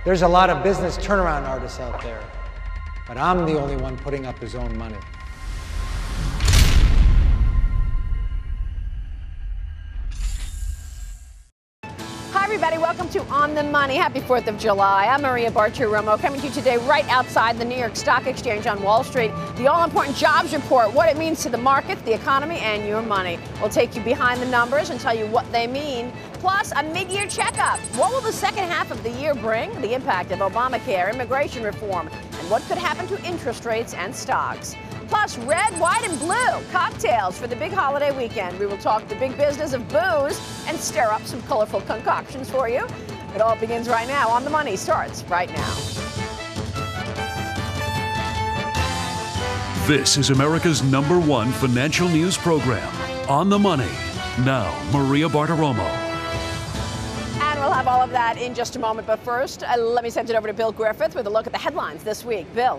There's a lot of business turnaround artists out there, but I'm the only one putting up his own money. Hi, everybody. Welcome to On the Money. Happy 4th of July. I'm Maria Bartiromo, coming to you today right outside the New York Stock Exchange on Wall Street. The all-important jobs report, what it means to the market, the economy, and your money. We'll take you behind the numbers and tell you what they mean. Plus, a mid-year checkup. What will the second half of the year bring? The impact of Obamacare, immigration reform, and what could happen to interest rates and stocks. Plus, red, white, and blue cocktails for the big holiday weekend. We will talk the big business of booze and stir up some colorful concoctions for you. It all begins right now. On the Money starts right now. This is America's #1 financial news program, On the Money. Now, Maria Bartiromo. And we'll have all of that in just a moment. But first, let me send it over to Bill Griffith with a look at the headlines this week. Bill.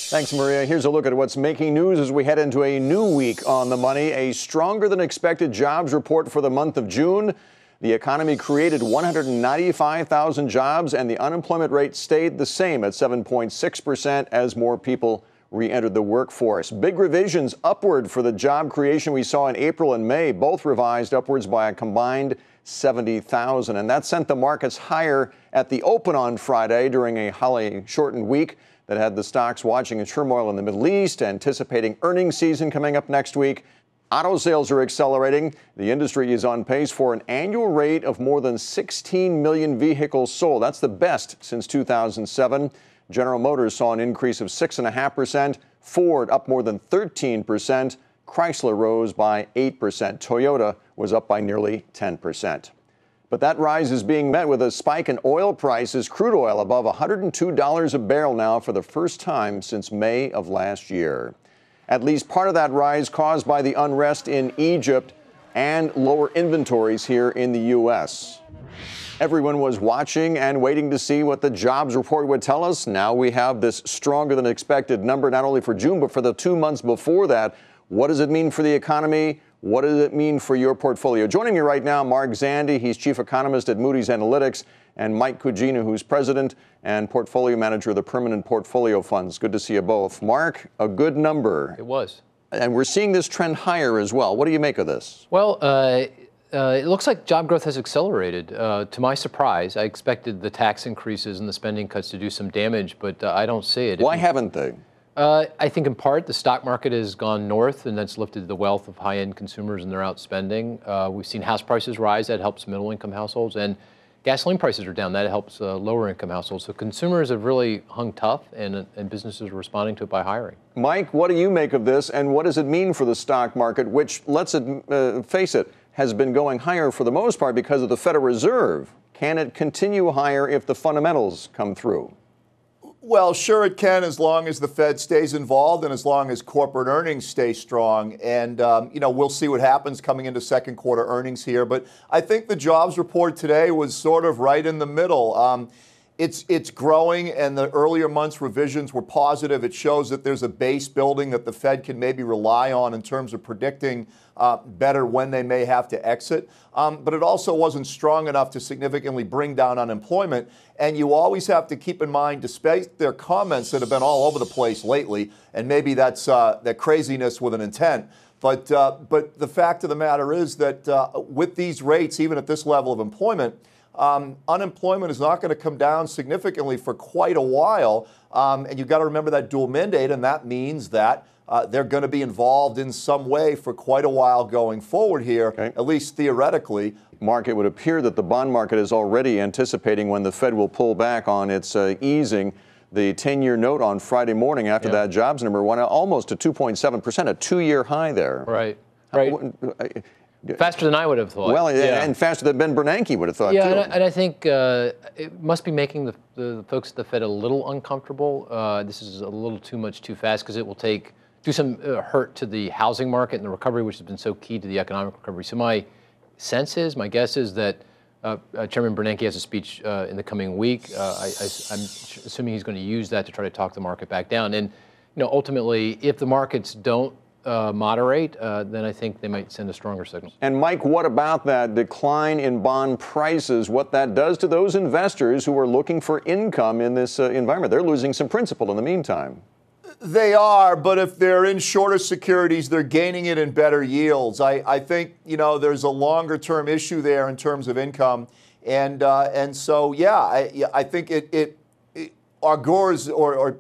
Thanks, Maria. Here's a look at what's making news as we head into a new week on the money. A stronger than expected jobs report for the month of June. The economy created 195,000 jobs, and the unemployment rate stayed the same at 7.6% as more people re-entered the workforce. Big revisions upward for the job creation we saw in April and May, both revised upwards by a combined 70,000. And that sent the markets higher at the open on Friday during a holiday-shortened week that had the stocks watching a turmoil in the Middle East, anticipating earnings season coming up next week. Auto sales are accelerating. The industry is on pace for an annual rate of more than 16 million vehicles sold. That's the best since 2007. General Motors saw an increase of 6.5%. Ford up more than 13%. Chrysler rose by 8%. Toyota was up by nearly 10%. But that rise is being met with a spike in oil prices. Crude oil above $102 a barrel now for the first time since May of last year. At least part of that rise caused by the unrest in Egypt and lower inventories here in the U.S. Everyone was watching and waiting to see what the jobs report would tell us. Now we have this stronger than expected number, not only for June, but for the 2 months before that. What does it mean for the economy? What does it mean for your portfolio? Joining me right now, Mark Zandi. He's chief economist at Moody's Analytics, and Mike Cugino, who's president and portfolio manager of the Permanent Portfolio Funds. Good to see you both. Mark, a good number. It was. And we're seeing this trend higher as well. What do you make of this? Well, it looks like job growth has accelerated. To my surprise, I expected the tax increases and the spending cuts to do some damage, but I don't see it. Why haven't they? I think in part the stock market has gone north, and that's lifted the wealth of high-end consumers, and they're out spending. We've seen house prices rise. That helps middle-income households. And gasoline prices are down. That helps lower-income households. So consumers have really hung tough, and businesses are responding to it by hiring. Mike, what do you make of this, and what does it mean for the stock market, which, let's face it, has been going higher for the most part because of the Federal Reserve? Can it continue higher if the fundamentals come through? Well, sure it can, as long as the Fed stays involved and as long as corporate earnings stay strong. And, we'll see what happens coming into second quarter earnings here. But I think the jobs report today was sort of right in the middle. It's growing, and the earlier months revisions were positive. It shows that there's a base building that the Fed can maybe rely on in terms of predicting better when they may have to exit. But it also wasn't strong enough to significantly bring down unemployment. And you always have to keep in mind, despite their comments that have been all over the place lately, and maybe that's that craziness with an intent. But the fact of the matter is that with these rates, even at this level of employment, unemployment is not going to come down significantly for quite a while. And you've got to remember that dual mandate, and that means that they're going to be involved in some way for quite a while going forward here, okay, at least theoretically. Mark, it would appear that the bond market is already anticipating when the Fed will pull back on its easing. The 10-year note on Friday morning after that jobs number went almost to 2.7%, a two-year high there. Right. Faster than I would have thought. Well, and faster than Ben Bernanke would have thought, too. And I think it must be making the folks at the Fed a little uncomfortable. This is a little too much too fast, because it will do some hurt to the housing market and the recovery, which has been so key to the economic recovery. So my guess is that Chairman Bernanke has a speech in the coming week. I'm assuming he's going to use that to try to talk the market back down. And ultimately, if the markets don't moderate, then I think they might send a stronger signal. And Mike, what about that decline in bond prices, what that does to those investors who are looking for income in this environment? They're losing some principal in the meantime. They are, but if they're in shorter securities, they're gaining it in better yields. I think, there's a longer-term issue there in terms of income. And so, I think it augurs or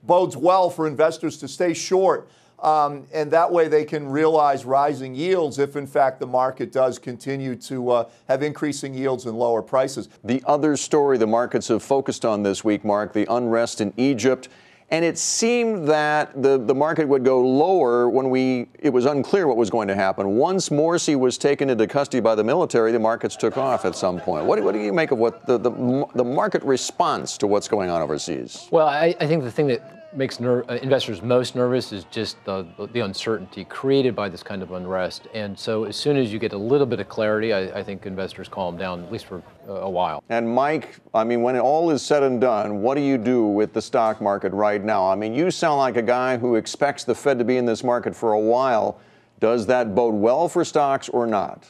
bodes well for investors to stay short. And that way they can realize rising yields if, in fact, the market does continue to have increasing yields and lower prices. The other story the markets have focused on this week, Mark, the unrest in Egypt. And it seemed that the market would go lower when it was unclear what was going to happen. Once Morsi was taken into custody by the military, the markets took off at some point. What do you make of what the market response to what's going on overseas? Well, I think the thing that makes investors most nervous is just the uncertainty created by this kind of unrest. And so as soon as you get a little bit of clarity, I think investors calm down, at least for a while. And Mike, when all is said and done, what do you do with the stock market right now? You sound like a guy who expects the Fed to be in this market for a while. Does that bode well for stocks or not?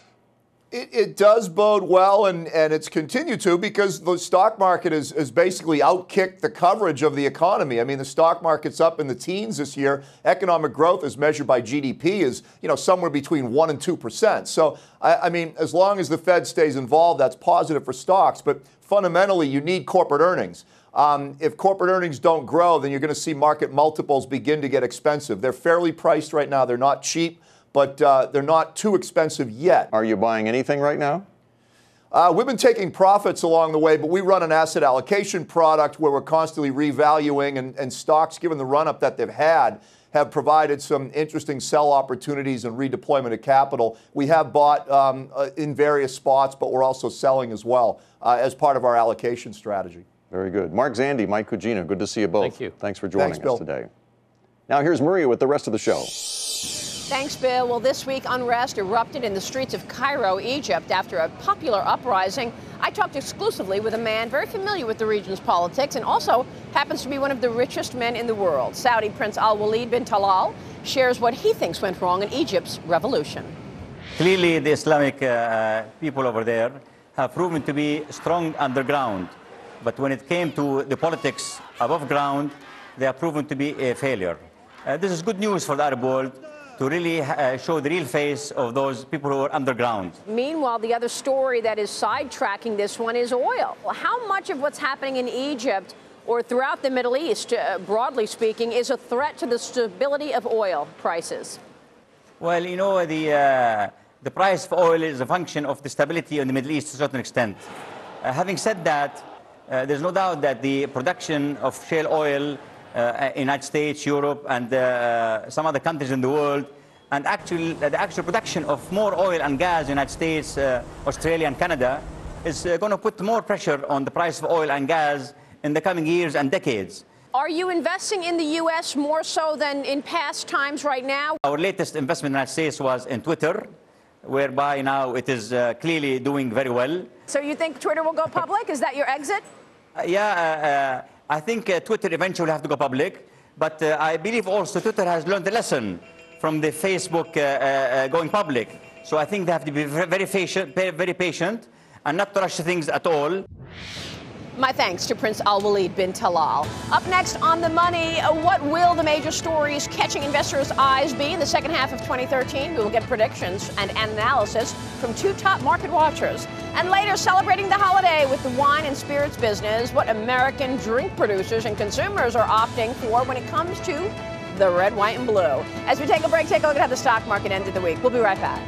It does bode well, and it's continued to, because the stock market has basically outkicked the coverage of the economy. The stock market's up in the teens this year. Economic growth, as measured by GDP, is somewhere between 1% and 2%. So as long as the Fed stays involved, that's positive for stocks. But fundamentally, you need corporate earnings. If corporate earnings don't grow, then you're going to see market multiples begin to get expensive. They're fairly priced right now. They're not cheap, but they're not too expensive yet. Are you buying anything right now? We've been taking profits along the way, but we run an asset allocation product where we're constantly revaluing, and stocks, given the run-up that they've had, have provided some interesting sell opportunities and redeployment of capital. We have bought in various spots, but we're also selling as well as part of our allocation strategy. Very good. Mark Zandi, Mike Cugino, good to see you both. Thank you. Thanks for joining Bill. us today. Now here's Maria with the rest of the show. Thanks, Bill. Well, this week, unrest erupted in the streets of Cairo, Egypt, after a popular uprising. I talked exclusively with a man very familiar with the region's politics and also happens to be one of the richest men in the world. Saudi Prince Al-Waleed bin Talal shares what he thinks went wrong in Egypt's revolution. Clearly, the Islamic people over there have proven to be strong underground. But when it came to the politics above ground, they have proven to be a failure. This is good news for the Arab world, to really show the real face of those people who are underground. Meanwhile, the other story that is sidetracking this one is oil. How much of what's happening in Egypt or throughout the Middle East, broadly speaking, is a threat to the stability of oil prices? Well, the price of oil is a function of the stability in the Middle East to a certain extent. Having said that, there's no doubt that the production of shale oil United States, Europe, and some other countries in the world, and actually the actual production of more oil and gas in the United States, Australia, and Canada is going to put more pressure on the price of oil and gas in the coming years and decades. Are you investing in the U.S. more so than in past times right now? Our latest investment in the United States was in Twitter, whereby now it is clearly doing very well. So you think Twitter will go public? Is that your exit? I think Twitter eventually will have to go public, but I believe also Twitter has learned a lesson from the Facebook going public. So I think they have to be very patient and not to rush things at all. My thanks to Prince Al-Waleed bin Talal. Up next on The Money, what will the major stories catching investors' eyes be in the second half of 2013? We will get predictions and analysis from two top market watchers. And later, celebrating the holiday with the wine and spirits business, what American drink producers and consumers are opting for when it comes to the red, white, and blue. As we take a break, take a look at how the stock market ended the week. We'll be right back.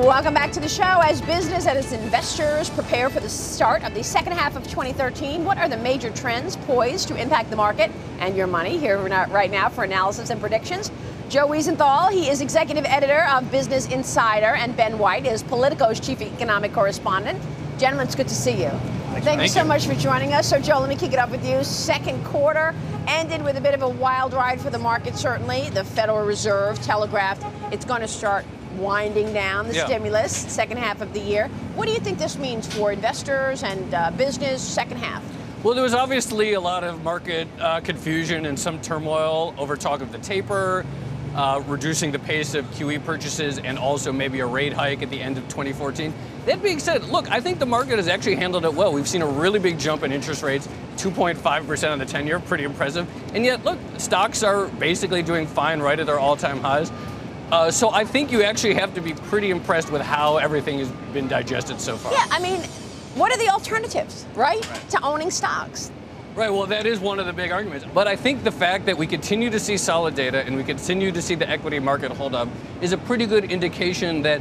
Welcome back to the show. As business and as investors prepare for the start of the second half of 2013, what are the major trends poised to impact the market and your money? Here right now for analysis and predictions, Joe Wiesenthal. He is executive editor of Business Insider, and Ben White is Politico's chief economic correspondent. Gentlemen, it's good to see you. Thank you so much for joining us. So, Joe, let me kick it off with you. Second quarter ended with a bit of a wild ride for the market, certainly. The Federal Reserve telegraphed it's going to start winding down the stimulus second half of the year. What do you think this means for investors and business second half? Well, there was obviously a lot of market confusion and some turmoil over talk of the taper, reducing the pace of QE purchases, and also maybe a rate hike at the end of 2014. That being said, look, I think the market has actually handled it well. We've seen a really big jump in interest rates, 2.5% on the 10-year, pretty impressive. And yet, look, stocks are basically doing fine right at their all-time highs. So I think you actually have to be pretty impressed with how everything has been digested so far. Yeah, I mean, what are the alternatives, right, to owning stocks? Right, well, that is one of the big arguments. But I think the fact that we continue to see solid data and we continue to see the equity market hold up is a pretty good indication that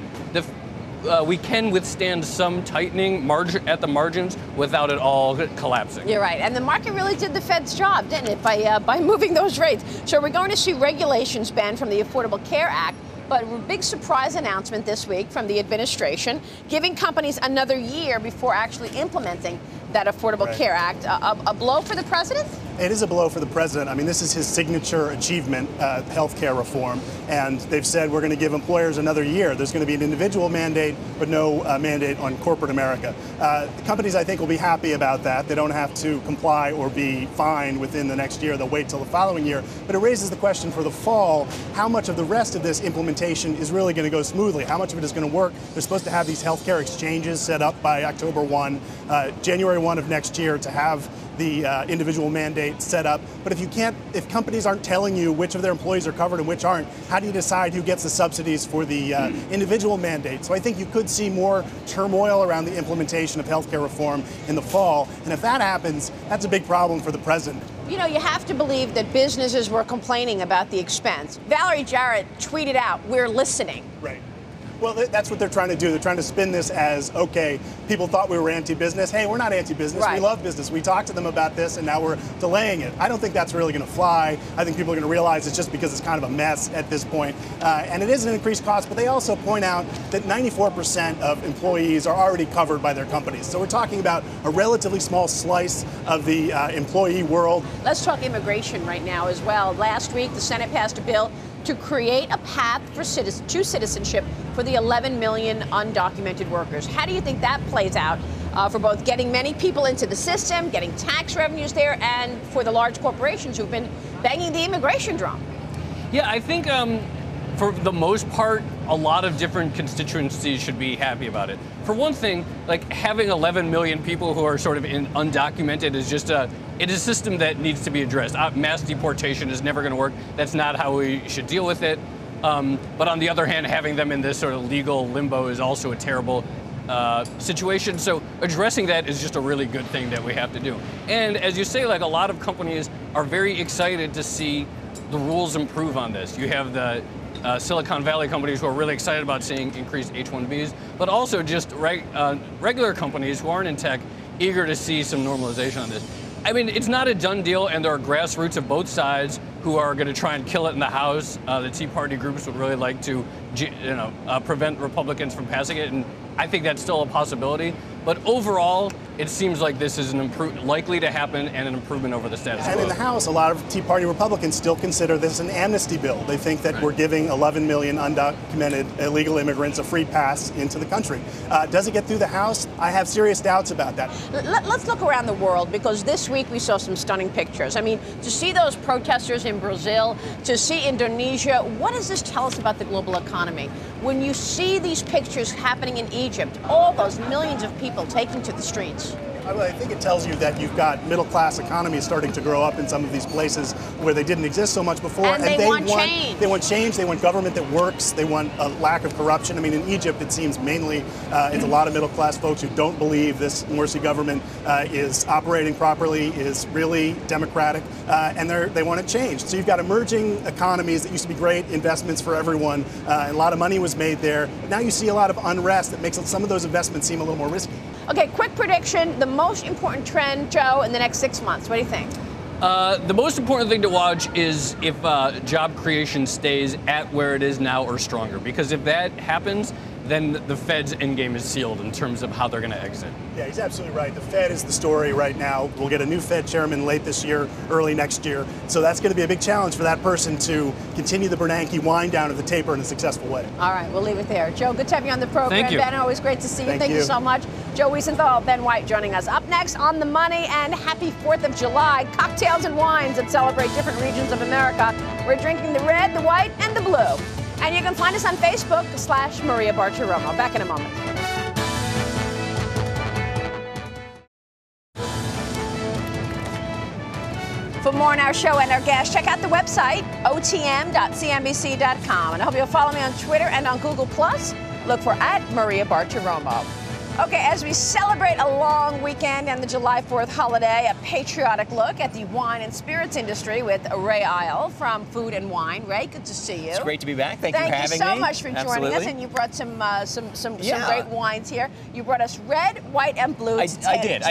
we can withstand some tightening at the margins without it all collapsing. You're right. And the market really did the Fed's job, didn't it, by moving those rates. So we're going to see regulations banned from the Affordable Care Act. But a big surprise announcement this week from the administration, giving companies another year before actually implementing that Affordable Care Act. A blow for the president? It is a blow for the president. I mean, this is his signature achievement, health care reform. And they've said we're going to give employers another year. There's going to be an individual mandate, but no mandate on corporate America. The companies, I think, will be happy about that. They don't have to comply or be fined within the next year. They'll wait till the following year. But it raises the question for the fall, how much of the rest of this implementation is really going to go smoothly? How much of it is going to work? They're supposed to have these healthcare exchanges set up by October 1, January 1 of next year to have the individual mandate set up. But if companies aren't telling you which of their employees are covered and which aren't, how do you decide who gets the subsidies for the individual mandate? So I think you could see more turmoil around the implementation of healthcare reform in the fall. And if that happens, that's a big problem for the president. You know, you have to believe that businesses were complaining about the expense. Valerie Jarrett tweeted out, "We're listening." Right. Well, that's what they're trying to do. They're trying to spin this as, okay, people thought we were anti-business. Hey, we're not anti-business. Right. We love business. We talked to them about this, and now we're delaying it. I don't think that's really going to fly. I think people are going to realize it's just because it's kind of a mess at this point. And it is an increased cost, but they also point out that 94% of employees are already covered by their companies. So we're talking about a relatively small slice of the employee world. Let's talk immigration right now as well. Last week, the Senate passed a bill to create a path to citizenship for the 11 million undocumented workers. How do you think that plays out for both getting many people into the system, getting tax revenues there, and for the large corporations who've been banging the immigration drum? Yeah, I think for the most part, a lot of different constituencies should be happy about it. For one thing, like having 11 million people who are sort of undocumented is just it is a system that needs to be addressed. Mass deportation is never going to work. That's not how we should deal with it. But on the other hand, having them in this sort of legal limbo is also a terrible situation. So addressing that is just a really good thing that we have to do. And as you say, like a lot of companies are very excited to see the rules improve on this. You have the Silicon Valley companies who are really excited about seeing increased H-1Bs, but also just regular companies who aren't in tech eager to see some normalization on this. I mean, it's not a done deal, and there are grassroots of both sides who are going to try and kill it in the House. The Tea Party groups would really like to, prevent Republicans from passing it, and I think that's still a possibility. But overall, it seems like this is likely to happen and an improvement over the status quo. And in the House, a lot of Tea Party Republicans still consider this an amnesty bill. They think that we're giving 11 million undocumented illegal immigrants a free pass into the country. Does it get through the House? I have serious doubts about that. Let's look around the world, because this week we saw some stunning pictures. I mean, to see those protesters in Brazil, to see Indonesia, what does this tell us about the global economy? When you see these pictures happening in Egypt, all those millions of people taking to the streets. I think it tells you that you've got middle-class economies starting to grow up in some of these places where they didn't exist so much before. And they want change. They want change. They want government that works. They want a lack of corruption. I mean, in Egypt, it seems mainly it's a lot of middle-class folks who don't believe this Morsi government is operating properly, is really democratic, and they want it changed. So you've got emerging economies that used to be great investments for everyone, and a lot of money was made there. But now you see a lot of unrest that makes some of those investments seem a little more risky. Okay, quick prediction, the most important trend, Joe, in the next 6 months. What do you think? The most important thing to watch is if job creation stays at where it is now or stronger. Because if that happens, then the Fed's endgame is sealed in terms of how they're going to exit. Yeah, he's absolutely right. The Fed is the story right now. We'll get a new Fed chairman late this year, early next year. So that's going to be a big challenge for that person to continue the Bernanke wind down of the taper in a successful way. All right, we'll leave it there. Joe, good to have you on the program. Thank you. Ben, always great to see you. Thank you so much. Joe Wiesenthal, Ben White joining us. Up next, On the Money, and happy 4th of July. Cocktails and wines that celebrate different regions of America. We're drinking the red, the white, and the blue. And you can find us on Facebook /Maria Bartiromo. Back in a moment. For more on our show and our guests, check out the website, otm.cnbc.com. And I hope you'll follow me on Twitter and on Google+. Look for @Maria Bartiromo. Okay, as we celebrate a long weekend and the July 4th holiday, a patriotic look at the wine and spirits industry with Ray Isle from Food and Wine. Ray, good to see you. It's great to be back. Thank you for having me. Thank you so much for joining us, and you brought some great wines here. You brought us red, white, and blue. I did.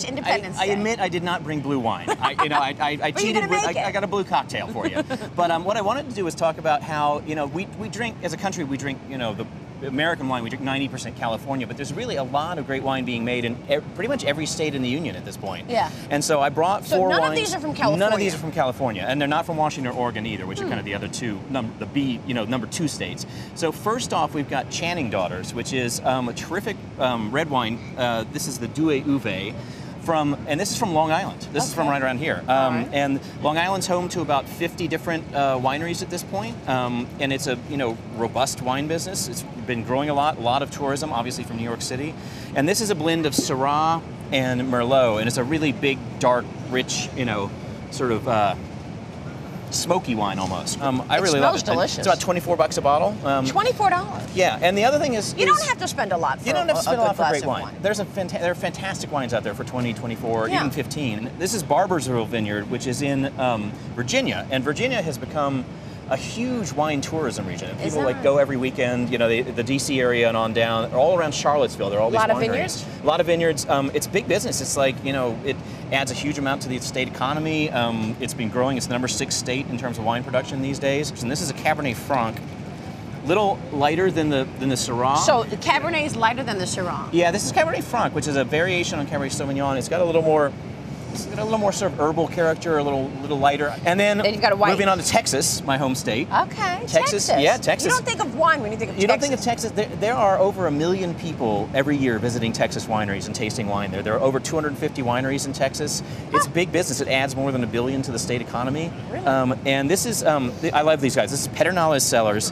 Independence I Day. admit I did not bring blue wine. I cheated with. I got a blue cocktail for you. But what I wanted to do was talk about how we drink as a country. We drink the American wine, we drink 90% California, but there's really a lot of great wine being made in pretty much every state in the union at this point. Yeah. And so I brought four wines. None of these are from California. None of these are from California, and they're not from Washington or Oregon either, which are kind of the other two, number 2 states. So first off, we've got Channing Daughters, which is a terrific red wine. This is the Douai Uve. And this is from Long Island. This is from right around here. And Long Island's home to about 50 different wineries at this point. And it's a robust wine business. It's been growing a lot of tourism, obviously from New York City. And this is a blend of Syrah and Merlot, and it's a really big, dark, rich, sort of smoky wine almost. I really love it. It smells delicious. It's about $24 a bottle. $24. Yeah, and the other thing is you don't have to spend a lot. For you don't have to spend a lot for great wine. wine. There are fantastic wines out there for $20, $24, even $15. This is Barbersville Vineyard, which is in Virginia, and Virginia has become a huge wine tourism region. And people go every weekend. The D.C. area and on down, all around Charlottesville. There are all these wineries. A lot of vineyards. It's big business. It's like it adds a huge amount to the state economy. It's been growing. It's the number 6 state in terms of wine production these days. And this is a Cabernet Franc. Little lighter than the Syrah. So the Cabernet is lighter than the Syrah. Yeah, this is Cabernet Franc, which is a variation on Cabernet Sauvignon. It's got a little more sort of herbal character, a little lighter. And then you've got a white. Moving on to Texas, my home state. Okay, Texas. Yeah, Texas. You don't think of wine when you think of Texas. You don't think of Texas. There are over 1 million people every year visiting Texas wineries and tasting wine there. There are over 250 wineries in Texas. It's big business. It adds more than $1 billion to the state economy. Really? And this is, I love these guys. This is Pedernales Cellars.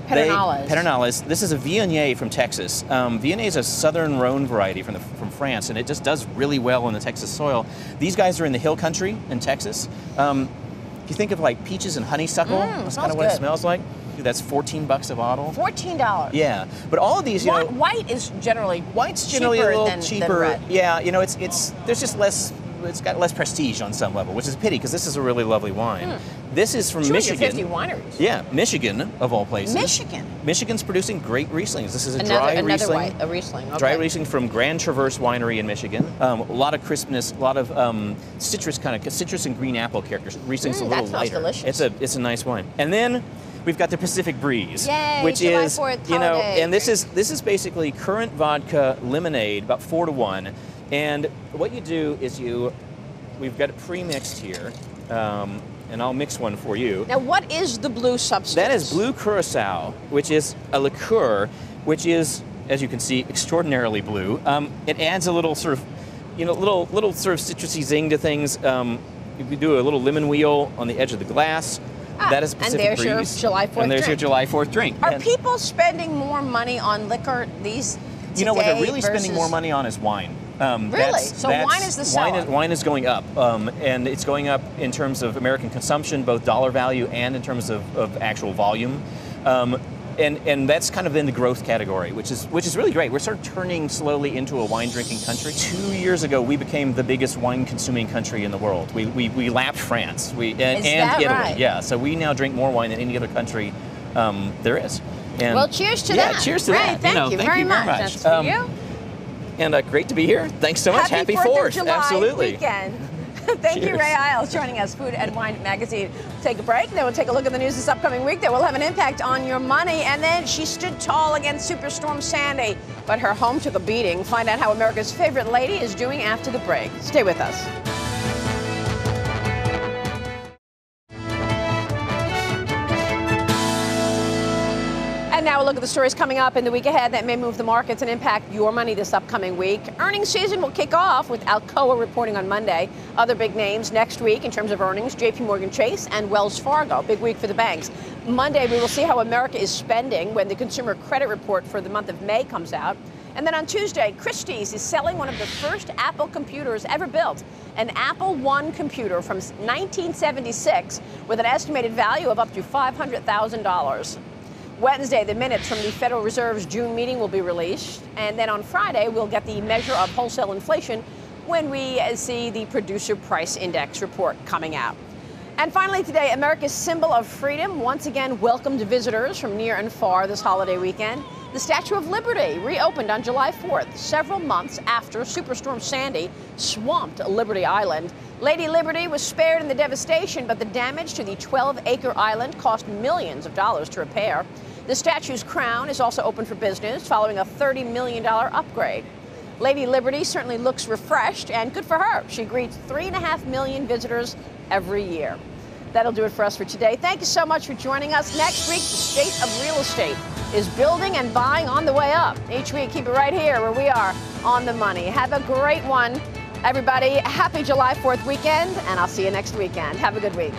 Pedernales. This is a Viognier from Texas. Viognier is a southern Rhone variety from France, and it just does really well in the Texas soil. These guys are in the hill country in Texas. If you think of like peaches and honeysuckle, that's kind of what it smells like. That's $14 a bottle. $14. Yeah, but all of these, white's generally a little cheaper. Than red. Yeah, there's just less. It's got less prestige on some level, which is a pity because this is a really lovely wine. This is from Michigan. 50 wineries. Yeah, Michigan of all places. Michigan's producing great Rieslings. This is a dry Riesling. A Riesling. Okay. Dry Riesling from Grand Traverse Winery in Michigan. A lot of crispness, a lot of citrus and green apple characters. Riesling's a little lighter. Delicious. It's a nice wine. And then we've got the Pacific Breeze, which July is 4th holiday. and this is basically currant vodka lemonade, about 4 to 1. And what you do is we've got it pre-mixed here, and I'll mix one for you. Now, what is the blue substance? That is blue curacao, which is a liqueur, which is, as you can see, extraordinarily blue. It adds a little sort of, little sort of citrusy zing to things. You do a little lemon wheel on the edge of the glass. That is Pacific Breeze. And there's your July 4th drink. And there's your July 4th drink. Are people spending more money on liquor these today what they're really spending more money on is wine. Really? So wine is the seller? Wine is going up, and it's going up in terms of American consumption, both dollar value and in terms of actual volume. And that's kind of in the growth category, which is really great. We're sort of turning slowly into a wine drinking country. 2 years ago, we became the biggest wine consuming country in the world. We lapped France and Italy. Right? Yeah, so we now drink more wine than any other country there is. And well, cheers to that. Cheers to that. Thank you very much. That's for you. And great to be here. Thanks so much. Happy 4th of July Absolutely. weekend. Thank you, Ray Isles, joining us, Food and Wine Magazine. Take a break, then we'll take a look at the news this upcoming week that will have an impact on your money. And then she stood tall against Superstorm Sandy, but her home took a beating. Find out how America's favorite lady is doing after the break. Stay with us. And now we'll look at the stories coming up in the week ahead that may move the markets and impact your money this upcoming week. Earnings season will kick off with Alcoa reporting on Monday. Other big names next week in terms of earnings, JP Chase and Wells Fargo. Big week for the banks. Monday, we will see how America is spending when the consumer credit report for the month of May comes out. And then on Tuesday, Christie's is selling one of the first Apple computers ever built, an Apple I computer from 1976 with an estimated value of up to $500,000. Wednesday, the minutes from the Federal Reserve's June meeting will be released. And then on Friday, we'll get the measure of wholesale inflation when we see the Producer Price Index report coming out. And finally today, America's symbol of freedom once again welcomed visitors from near and far this holiday weekend. The Statue of Liberty reopened on July 4th, several months after Superstorm Sandy swamped Liberty Island. Lady Liberty was spared in the devastation, but the damage to the 12-acre island cost millions of dollars to repair. The statue's crown is also open for business following a $30 million upgrade. Lady Liberty certainly looks refreshed, and good for her. She greets 3.5 million visitors every year. That'll do it for us for today. Thank you so much for joining us. Next week, the state of real estate is building and buying on the way up. Each week, keep it right here where we are on the money. Have a great one, everybody. Happy July 4th weekend, and I'll see you next weekend. Have a good week.